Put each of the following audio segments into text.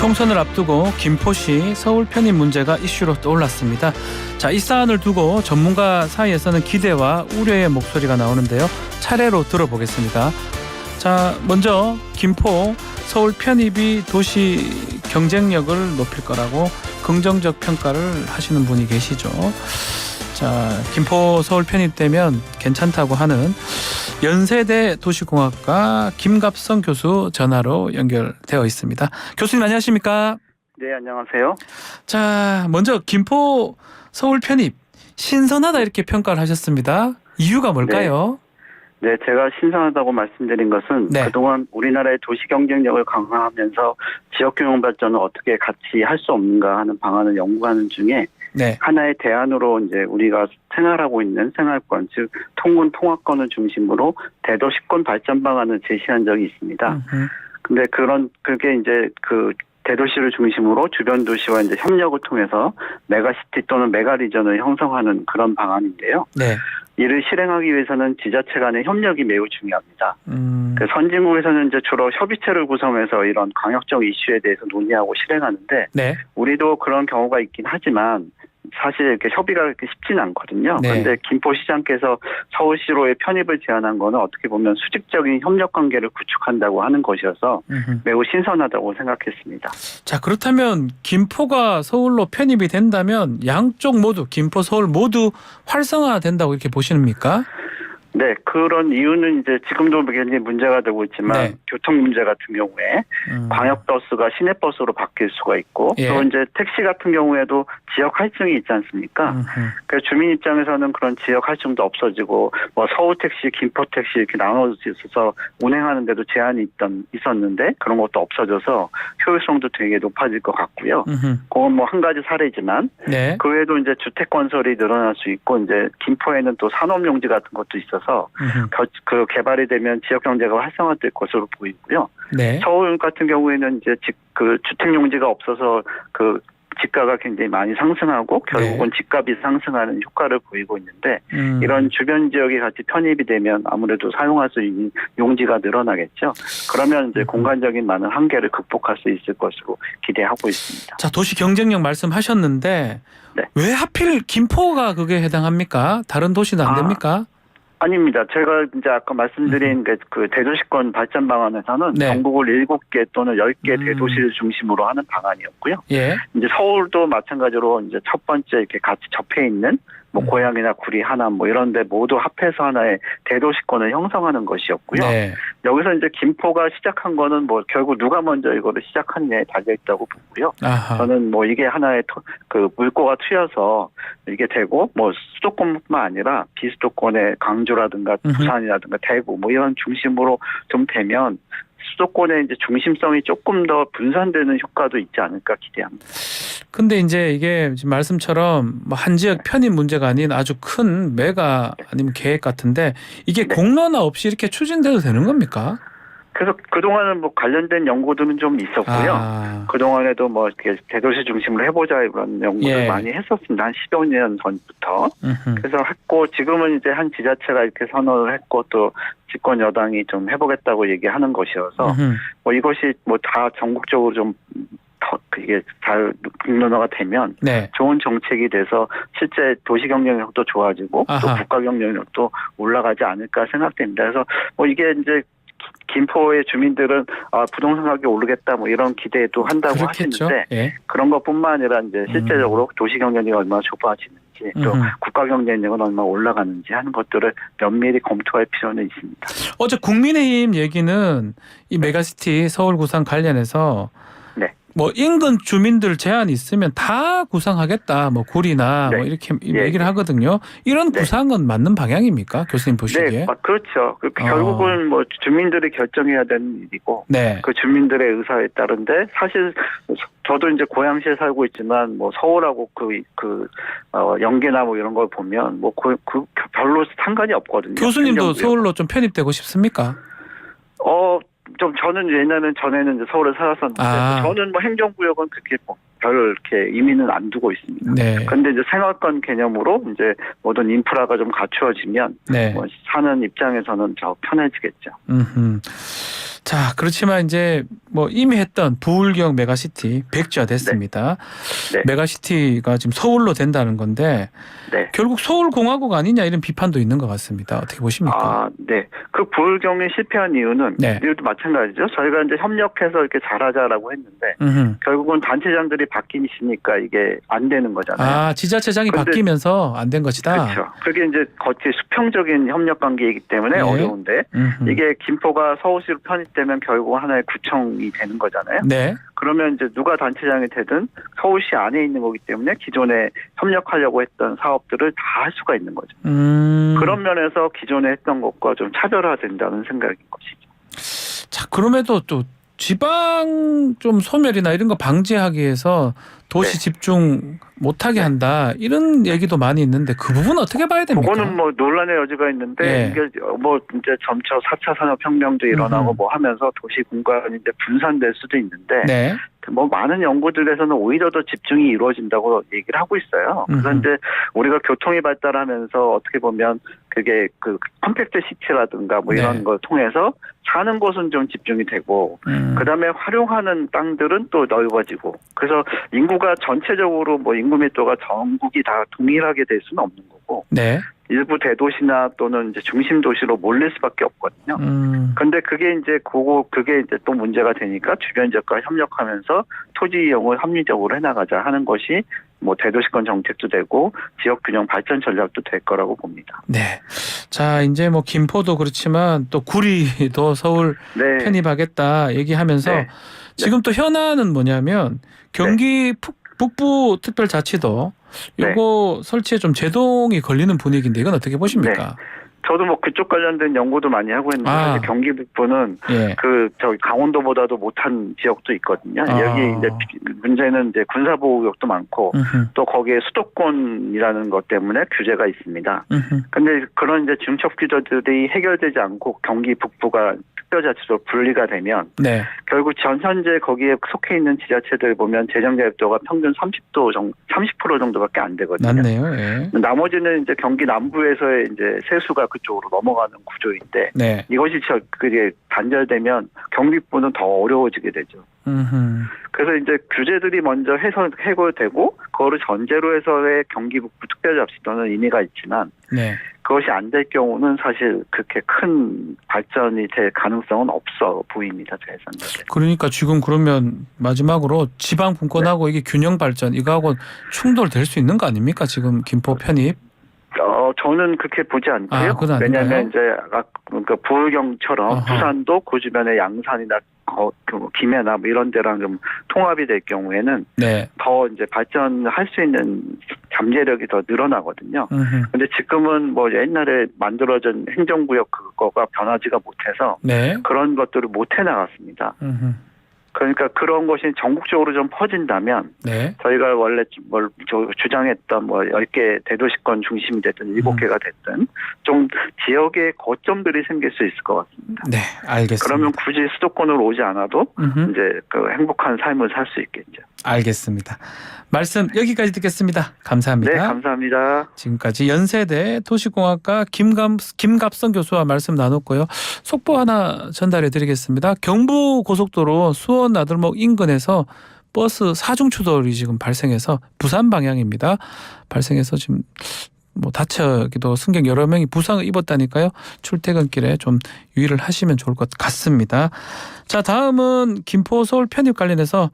총선을 앞두고 김포시 서울 편입 문제가 이슈로 떠올랐습니다. 자, 이 사안을 두고 전문가 사이에서는 기대와 우려의 목소리가 나오는데요. 차례로 들어보겠습니다. 자, 먼저 김포 서울 편입이 도시 경쟁력을 높일 거라고 긍정적 평가를 하시는 분이 계시죠. 자, 김포 서울 편입되면 괜찮다고 하는 연세대 도시공학과 김갑성 교수 전화로 연결되어 있습니다. 교수님 안녕하십니까? 네, 안녕하세요. 자, 먼저 김포 서울 편입 신선하다 이렇게 평가를 하셨습니다. 이유가 뭘까요? 네, 제가 신선하다고 말씀드린 것은 그동안 우리나라의 도시 경쟁력을 강화하면서 지역 균형 발전을 어떻게 같이 할 수 없는가 하는 방안을 연구하는 중에 하나의 대안으로 이제 우리가 생활하고 있는 생활권, 즉 통군 통합권을 중심으로 대도시권 발전 방안을 제시한 적이 있습니다. 근데 그게 이제 그 대도시를 중심으로 주변 도시와 이제 협력을 통해서 메가시티 또는 메가리전을 형성하는 그런 방안인데요. 이를 실행하기 위해서는 지자체 간의 협력이 매우 중요합니다. 선진국에서는 이제 주로 협의체를 구성해서 이런 강역적 이슈에 대해서 논의하고 실행하는데 우리도 그런 경우가 있긴 하지만 사실 이렇게 협의가 그렇게 쉽지는 않거든요. 그런데 김포시장께서 서울시로의 편입을 제안한 거는 어떻게 보면 수직적인 협력 관계를 구축한다고 하는 것이어서 매우 신선하다고 생각했습니다. 자, 그렇다면 김포가 서울로 편입이 된다면 양쪽 모두 김포 서울 모두 활성화된다고 이렇게 보시는입니까? 네, 그런 이유는 이제 지금도 굉장히 문제가 되고 있지만 교통 문제 같은 경우에 광역버스가 시내버스로 바뀔 수가 있고 또 이제 택시 같은 경우에도 지역 할증이 있지 않습니까? 그래서 주민 입장에서는 그런 지역 할증도 없어지고 뭐 서울 택시, 김포 택시 이렇게 나눠져 있어서 운행하는데도 제한이 있었는데 그런 것도 없어져서 효율성도 되게 높아질 것 같고요. 그건 뭐 한 가지 사례지만 그 외에도 이제 주택 건설이 늘어날 수 있고 이제 김포에는 또 산업용지 같은 것도 있어서 그 개발이 되면 지역 경제가 활성화될 것으로 보이고요. 서울 같은 경우에는 이제 그 주택 용지가 없어서 그 집가가 굉장히 많이 상승하고 결국은 집값이 상승하는 효과를 보이고 있는데 이런 주변 지역이 같이 편입이 되면 아무래도 사용할 수 있는 용지가 늘어나겠죠. 그러면 이제 공간적인 많은 한계를 극복할 수 있을 것으로 기대하고 있습니다. 자, 도시 경쟁력 말씀하셨는데 왜 하필 김포가 그게 해당합니까? 다른 도시는 안 됩니까? 아닙니다. 제가 이제 아까 말씀드린 그 대도시권 발전 방안에서는 전국을 7개 또는 10개 대도시를 중심으로 하는 방안이었고요. 이제 서울도 마찬가지로 이제 첫 번째 이렇게 같이 접해 있는 뭐 고양이나 구리, 하남 뭐 이런 데 모두 합해서 하나의 대도시권을 형성하는 것이었고요. 여기서 이제 김포가 시작한 거는 뭐 결국 누가 먼저 이거를 시작하느냐에 달려 있다고 보고요. 저는 뭐 이게 하나의 그 물꼬가 트여서 이게 되고 뭐 수도권뿐만 아니라 비수도권의 강주라든가 부산이라든가 대구 뭐 이런 중심으로 좀 되면 수도권의 이제 중심성이 조금 더 분산되는 효과도 있지 않을까 기대합니다. 근데 이제 이게 지금 말씀처럼 한 지역 편입 문제가 아닌 아주 큰 메가 아니면 계획 같은데 이게 공론화 없이 이렇게 추진돼도 되는 겁니까? 그래서 그동안은 뭐 관련된 연구들은 좀 있었고요. 그동안에도 뭐 이렇게 대도시 중심으로 해보자 이런 연구를 많이 했었습니다. 한 10여 년 전부터. 그래서 했고 지금은 이제 한 지자체가 이렇게 선언을 했고 또 집권 여당이 좀 해보겠다고 얘기하는 것이어서 뭐 이것이 뭐 다 전국적으로 좀 이게 잘 공론화가 되면 좋은 정책이 돼서 실제 도시 경쟁력도 좋아지고 또 국가 경쟁력도 올라가지 않을까 생각됩니다. 그래서 뭐 이게 이제 김포의 주민들은 부동산 가격이 오르겠다 뭐 이런 기대도 한다고 하시는데 그런 것뿐만 아니라 이제 실제적으로 도시 경쟁력이 얼마나 좁아지는지 또 국가 경쟁력은 얼마나 올라가는지 하는 것들을 면밀히 검토할 필요는 있습니다. 어제 국민의힘 얘기는 이 메가시티 서울 구상 관련해서 뭐 인근 주민들 제한이 있으면 다 구상하겠다. 뭐 구리나 뭐 이렇게 얘기를 하거든요. 이런 구상은 맞는 방향입니까? 교수님 보시기에? 네, 그렇죠. 결국은 뭐 주민들이 결정해야 되는 일이고 그 주민들의 의사에 따른데 사실 저도 이제 고양시에 살고 있지만 뭐 서울하고 연계나 뭐 이런 걸 보면 뭐 별로 상관이 없거든요. 교수님도 서울로 좀 편입되고 싶습니까? 저는 전에는 이제 서울에 살았었는데 저는 뭐 행정구역은 그렇게 별 이렇게 의미는 안 두고 있습니다. 그런데 이제 생활권 개념으로 이제 모든 인프라가 좀 갖추어지면 뭐 사는 입장에서는 더 편해지겠죠. 자, 그렇지만 이제 뭐 이미 했던 부울경 메가시티 백지화됐습니다. 네. 메가시티가 지금 서울로 된다는 건데 네. 결국 서울공화국 아니냐 이런 비판도 있는 것 같습니다. 어떻게 보십니까? 아, 네. 그 부울경이 실패한 이유는 네. 이것도 마찬가지죠. 저희가 이제 협력해서 이렇게 잘하자라고 했는데 결국은 단체장들이 바뀌시니까 이게 안 되는 거잖아요. 아, 지자체장이 바뀌면서 안 된 것이다. 그렇죠. 그게 이제 거치 수평적인 협력 관계이기 때문에 어려운데 이게 김포가 서울시로 편입되면 결국 하나의 구청이 되는 거잖아요. 네. 그러면 이제 누가 단체장이 되든 서울시 안에 있는 거기 때문에 기존에 협력하려고 했던 사업들을 다 할 수가 있는 거죠. 그런 면에서 기존에 했던 것과 좀 차별화된다는 생각인 것이죠. 자, 그럼에도 또 지방 좀 소멸이나 이런 거 방지하기 위해서 도시 네. 집중 못하게 한다 이런 얘기도 많이 있는데 그 부분 어떻게 봐야 됩니까? 그거는 뭐 논란의 여지가 있는데 이게 뭐 이제 점차 4차 산업혁명도 일어나고 뭐 하면서 도시 공간이 이제 분산될 수도 있는데 네. 뭐 많은 연구들에서는 오히려 더 집중이 이루어진다고 얘기를 하고 있어요. 그래서 이제 우리가 교통이 발달하면서 어떻게 보면 그게 그 컴팩트 시티라든가 뭐 이런 걸 통해서 사는 곳은 좀 집중이 되고 그다음에 활용하는 땅들은 또 넓어지고 그래서 인구가 전체적으로 뭐 인구 밀도가 전국이 다 동일하게 될 수는 없는 거고 일부 대도시나 또는 이제 중심 도시로 몰릴 수밖에 없거든요. 근데 그게 이제 그게 이제 또 문제가 되니까 주변 지역과 협력하면서 토지 이용을 합리적으로 해나가자 하는 것이 뭐 대도시권 정책도 되고 지역 균형 발전 전략도 될 거라고 봅니다. 네. 자, 이제 뭐 김포도 그렇지만 또 구리도 서울 편입하겠다 얘기하면서 지금 또 현안은 뭐냐면 경기 북부 특별자치도 이거 설치에 좀 제동이 걸리는 분위기인데 이건 어떻게 보십니까? 저도 뭐 그쪽 관련된 연구도 많이 하고 했는데 사실 경기 북부는 그 저기 강원도보다도 못한 지역도 있거든요. 여기 이제 문제는 이제 군사보호구역도 많고 또 거기에 수도권이라는 것 때문에 규제가 있습니다. 근데 그런 이제 중첩 규제들이 해결되지 않고 경기 북부가 특별자치로 분리가 되면 결국 현재 거기에 속해 있는 지자체들 보면 재정 자립도가 평균 30% 정도밖에 안 되거든요. 맞네요. 나머지는 이제 경기 남부에서의 이제 세수가 그쪽으로 넘어가는 구조인데 이것이 그게 단절되면 경기북부는 더 어려워지게 되죠. 그래서 이제 규제들이 먼저 해결되고 그거를 전제로 해서의 경기북부 특별자치도는 의미가 있지만 그것이 안 될 경우는 사실 그렇게 큰 발전이 될 가능성은 없어 보입니다. 제 생각에. 그러니까 지금 그러면 마지막으로 지방 분권하고 이게 균형 발전 이거하고 충돌될 수 있는 거 아닙니까? 지금 김포 편입? 저는 그렇게 보지 않고요. 왜냐하면 이제 그러니까 부울경처럼 부산도 그 주변에 양산이나 김해나 뭐 이런 데랑 좀 통합이 될 경우에는 더 이제 발전할 수 있는 잠재력이 더 늘어나거든요. 근데 지금은 뭐 옛날에 만들어진 행정구역 그거가 변하지가 못해서 그런 것들을 못 해나갔습니다. 그러니까 그런 것이 전국적으로 좀 퍼진다면 저희가 원래 주장했던 뭐 10개 대도시권 중심이 됐든 7개가 됐든 좀 지역의 거점들이 생길 수 있을 것 같습니다. 네, 알겠습니다. 그러면 굳이 수도권으로 오지 않아도 이제 그 행복한 삶을 살 수 있겠죠. 알겠습니다. 말씀 여기까지 듣겠습니다. 감사합니다. 네, 감사합니다. 지금까지 연세대 도시공학과 김갑성 교수와 말씀 나눴고요. 속보 하나 전달해 드리겠습니다. 경부고속도로 수원 나들목 인근에서 버스 사중 추돌이 지금 발생해서 부산 방향입니다. 발생해서 지금 뭐 다쳐기도 승객 여러 명이 부상을 입었다니까요. 출퇴근길에 좀 유의를 하시면 좋을 것 같습니다. 자, 다음은 김포 서울 편입 관련해서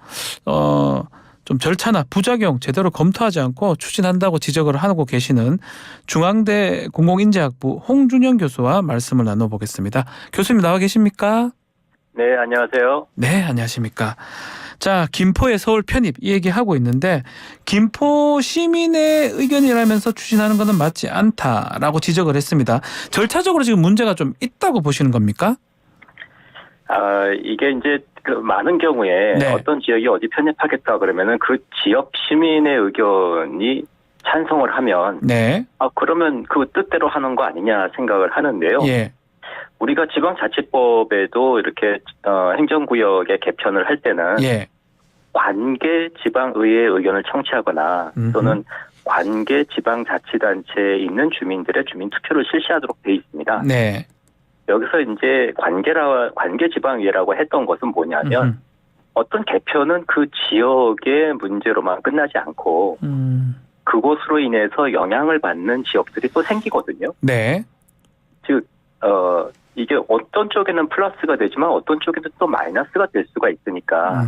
좀 절차나 부작용 제대로 검토하지 않고 추진한다고 지적을 하고 계시는 중앙대 공공인재학부 홍준영 교수와 말씀을 나눠보겠습니다. 교수님 나와 계십니까? 네, 안녕하세요. 네, 안녕하십니까. 자, 김포의 서울 편입 이 얘기하고 있는데 김포 시민의 의견이라면서 추진하는 것은 맞지 않다라고 지적을 했습니다. 절차적으로 지금 문제가 좀 있다고 보시는 겁니까? 이게 이제 그 많은 경우에 어떤 지역이 어디 편입하겠다 그러면은 그 지역 시민의 의견이 찬성을 하면 그러면 그 뜻대로 하는 거 아니냐 생각을 하는데요. 우리가 지방자치법에도 이렇게 행정구역의 개편을 할 때는 관계 지방의회의 의견을 청취하거나 또는 관계 지방자치단체에 있는 주민들의 주민투표를 실시하도록 돼 있습니다. 여기서 이제 관계지방의회라고 했던 것은 뭐냐면 어떤 개표는 그 지역의 문제로만 끝나지 않고 그곳으로 인해서 영향을 받는 지역들이 또 생기거든요. 네. 즉 이게 어떤 쪽에는 플러스가 되지만 어떤 쪽에는 또 마이너스가 될 수가 있으니까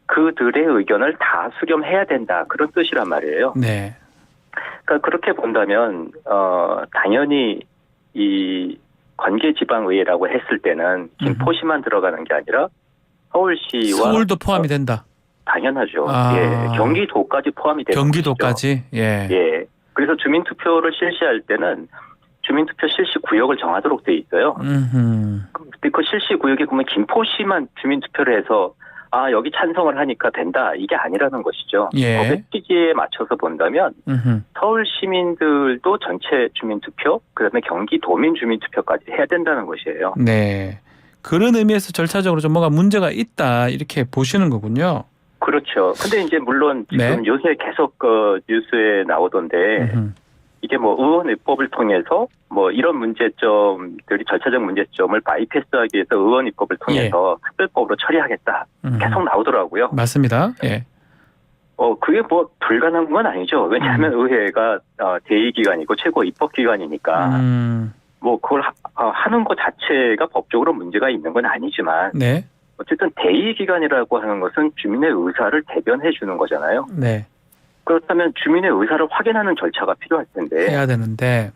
그들의 의견을 다 수렴해야 된다. 그런 뜻이란 말이에요. 네. 그러니까 그렇게 본다면 당연히 이 관계지방의회라고 했을 때는 김포시만 들어가는 게 아니라 서울시와 서울도 포함이 된다. 당연하죠. 예, 경기도까지 포함이 되는 경기도까지. 것이죠. 예. 그래서 주민투표를 실시할 때는 주민투표 실시 구역을 정하도록 돼 있어요. 근데 그 실시 구역에 보면 김포시만 주민투표를 해서 여기 찬성을 하니까 된다. 이게 아니라는 것이죠. 예. 법의 취지에 맞춰서 본다면 서울 시민들도 전체 주민투표, 그다음에 경기도민 주민투표까지 해야 된다는 것이에요. 네. 그런 의미에서 절차적으로 좀 뭔가 문제가 있다 이렇게 보시는 거군요. 그렇죠. 근데 이제 물론 지금 네. 요새 계속 뉴스에 나오던데 이게 뭐 의원 입법을 통해서 뭐 이런 문제점들이 절차적 문제점을 바이패스하기 위해서 의원 입법을 통해서 특별법으로 처리하겠다. 계속 나오더라고요. 맞습니다. 예. 그게 뭐 불가능한 건 아니죠. 왜냐하면 의회가 대의기관이고 최고 입법기관이니까 뭐 그걸 하는 것 자체가 법적으로 문제가 있는 건 아니지만 네. 어쨌든 대의기관이라고 하는 것은 주민의 의사를 대변해 주는 거잖아요. 네. 그렇다면 주민의 의사를 확인하는 절차가 필요할 텐데 해야 되는데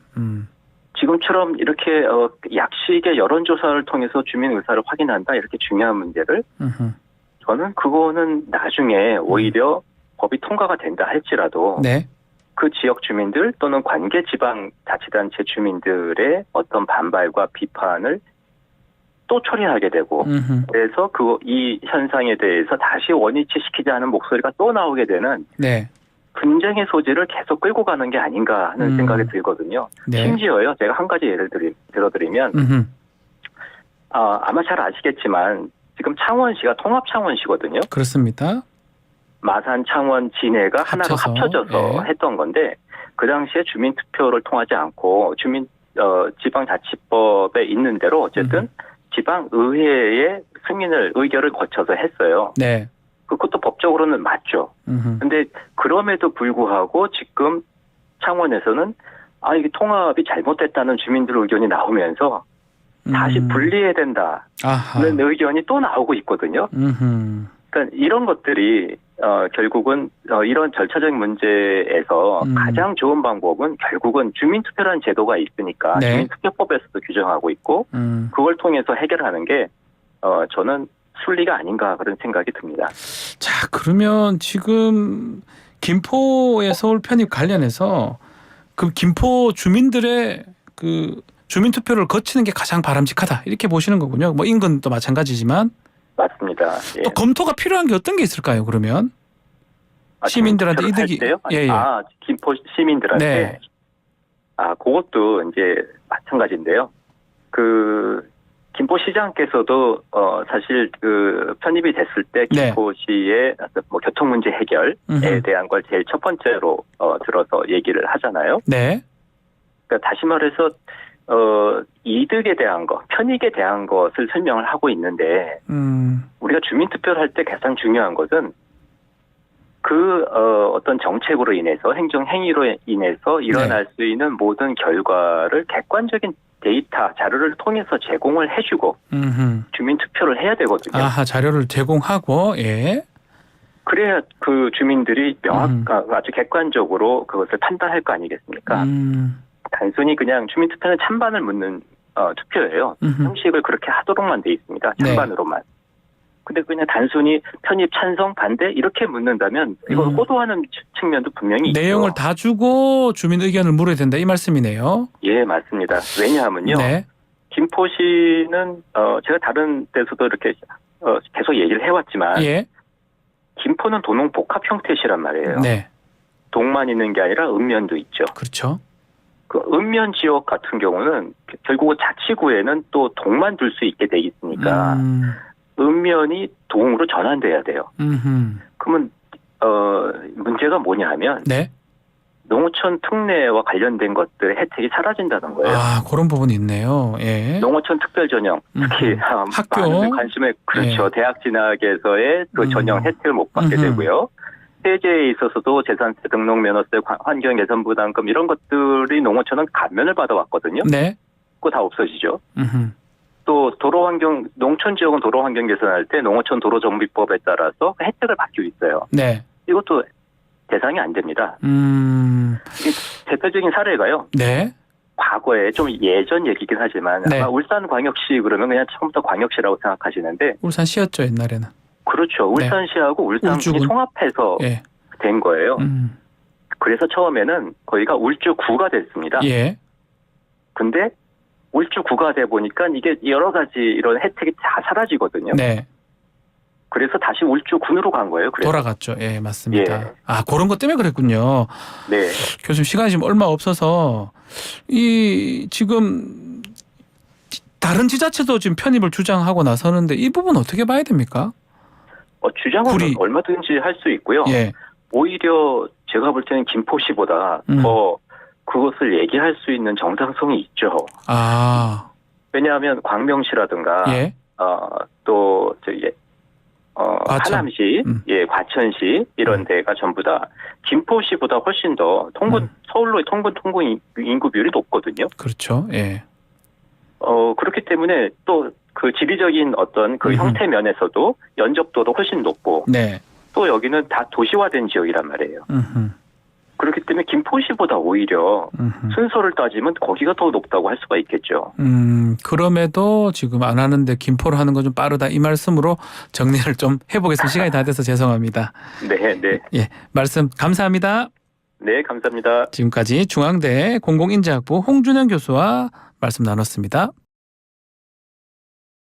지금처럼 이렇게 약식의 여론조사를 통해서 주민 의사를 확인한다 이렇게 중요한 문제를 저는 그거는 나중에 오히려 법이 통과가 된다 할지라도 네. 그 지역 주민들 또는 관계지방자치단체 주민들의 어떤 반발과 비판을 또 처리하게 되고 그래서 이 현상에 대해서 다시 원위치시키지 않은 목소리가 또 나오게 되는 네. 분쟁의 소지를 계속 끌고 가는 게 아닌가 하는 생각이 들거든요. 네. 심지어요. 제가 한 가지 예를 들어드리면 아마 잘 아시겠지만 지금 창원시가 통합창원시거든요. 그렇습니다. 마산, 창원, 진해가 하나로 합쳐져서 네. 했던 건데 그 당시에 주민투표를 통하지 않고 지방자치법에 있는 대로 어쨌든 지방의회의 의결을 거쳐서 했어요. 네. 그것도 법적으로는 맞죠. 근데 그럼에도 불구하고 지금 창원에서는 이게 통합이 잘못됐다는 주민들 의견이 나오면서 다시 분리해야 된다는 의견이 또 나오고 있거든요. 그러니까 이런 것들이 결국은 이런 절차적 문제에서 가장 좋은 방법은 결국은 주민투표라는 제도가 있으니까 네. 주민투표법에서도 규정하고 있고 그걸 통해서 해결하는 게 저는 순리가 아닌가 그런 생각이 듭니다. 자, 그러면 지금 김포의 서울 편입 관련해서 그 김포 주민들의 그 주민 투표를 거치는 게 가장 바람직하다 이렇게 보시는 거군요. 뭐 인근도 마찬가지지만. 맞습니다. 예. 또 검토가 필요한 게 어떤 게 있을까요? 그러면 시민들한테 이득이 예. 김포 시민들한테 네. 그것도 이제 마찬가지인데요. 김포시장께서도 사실 편입이 됐을 때 김포시의 뭐 교통 문제 해결에 대한 걸 제일 첫 번째로 들어서 얘기를 하잖아요. 네. 그러니까 다시 말해서 이득에 대한 것, 편익에 대한 것을 설명을 하고 있는데 우리가 주민투표를 할 때 가장 중요한 것은 어떤 정책으로 인해서 행정 행위로 인해서 일어날 수 있는 모든 결과를 객관적인 데이터, 자료를 통해서 제공을 해주고 주민투표를 해야 되거든요. 자료를 제공하고 예. 그래야 그 주민들이 아주 객관적으로 그것을 판단할 거 아니겠습니까? 단순히 그냥 주민투표는 찬반을 묻는 투표예요. 형식을 그렇게 하도록만 돼 있습니다. 찬반으로만. 근데 그냥 단순히 편입 찬성 반대 이렇게 묻는다면 이걸 호도하는 측면도 분명히 내용을 있죠. 다 주고 주민 의견을 물어야 된다 이 말씀이네요. 예, 맞습니다. 왜냐하면요. 네. 김포시는 제가 다른 데서도 이렇게 계속 얘기를 해왔지만 김포는 도농 복합 형태시란 말이에요. 네. 동만 있는 게 아니라 읍면도 있죠. 그렇죠. 그 읍면 지역 같은 경우는 자치구에는 또 동만 둘 수 있게 돼 있으니까 읍면이 동으로 전환돼야 돼요. 그러면 문제가 뭐냐 하면 농어촌 특례와 관련된 것들의 혜택이 사라진다는 거예요. 아, 그런 부분이 있네요. 예. 농어촌 특별 전형, 특히 학교 많은 관심을 그렇죠. 예. 대학 진학에서의 그 전형 혜택을 못 받게 되고요. 세제에 있어서도 재산세, 등록면허세, 환경예산부담금 이런 것들이 농어촌은 감면을 받아왔거든요. 네. 그거 다 없어지죠. 또 도로환경, 농촌 지역은 도로환경 개선할 때 농어촌 도로정비법에 따라서 혜택을 받기로 있어요. 네. 이것도 대상이 안 됩니다. 이게 대표적인 사례가요. 네. 과거에 좀 예전 얘기긴 하지만 네. 아마 울산광역시 그러면 그냥 처음부터 광역시라고 생각하시는데 울산시였죠, 옛날에는. 그렇죠. 울산시하고 울산군이 울주군. 통합해서 예. 된 거예요. 그래서 처음에는 거기가 울주구가 됐습니다. 예. 근데 울주구가 돼 보니까 이게 여러 가지 이런 혜택이 다 사라지거든요. 네. 그래서 다시 울주군으로 간 거예요. 그래서. 돌아갔죠. 예, 맞습니다. 예. 아, 그런 것 때문에 그랬군요. 네. 교수님, 시간이 지금 얼마 없어서 이 지금 다른 지자체도 지금 편입을 주장하고 나서는데 이 부분 어떻게 봐야 됩니까? 주장은 얼마든지 할 수 있고요. 예. 오히려 제가 볼 때는 김포시보다 더 그것을 얘기할 수 있는 정당성이 있죠. 아. 왜냐하면 광명시라든가 예. 또 저기 과천. 하남시, 예, 과천시 이런 데가 전부 다 김포시보다 훨씬 더 서울로의 통근 인구 비율이 높거든요. 그렇죠. 예. 그렇기 때문에 또 그 지리적인 어떤 그 형태 면에서도 연접도도 훨씬 높고 네. 또 여기는 다 도시화된 지역이란 말이에요. 그렇기 때문에 김포시보다 오히려 순서를 따지면 거기가 더 높다고 할 수가 있겠죠. 그럼에도 지금 안 하는데 김포를 하는 건 좀 빠르다 이 말씀으로 정리를 좀 해보겠습니다. 시간이 다 돼서 죄송합니다. 네, 네. 예, 말씀 감사합니다. 네, 감사합니다. 지금까지 중앙대 공공인재학부 홍준영 교수와 말씀 나눴습니다.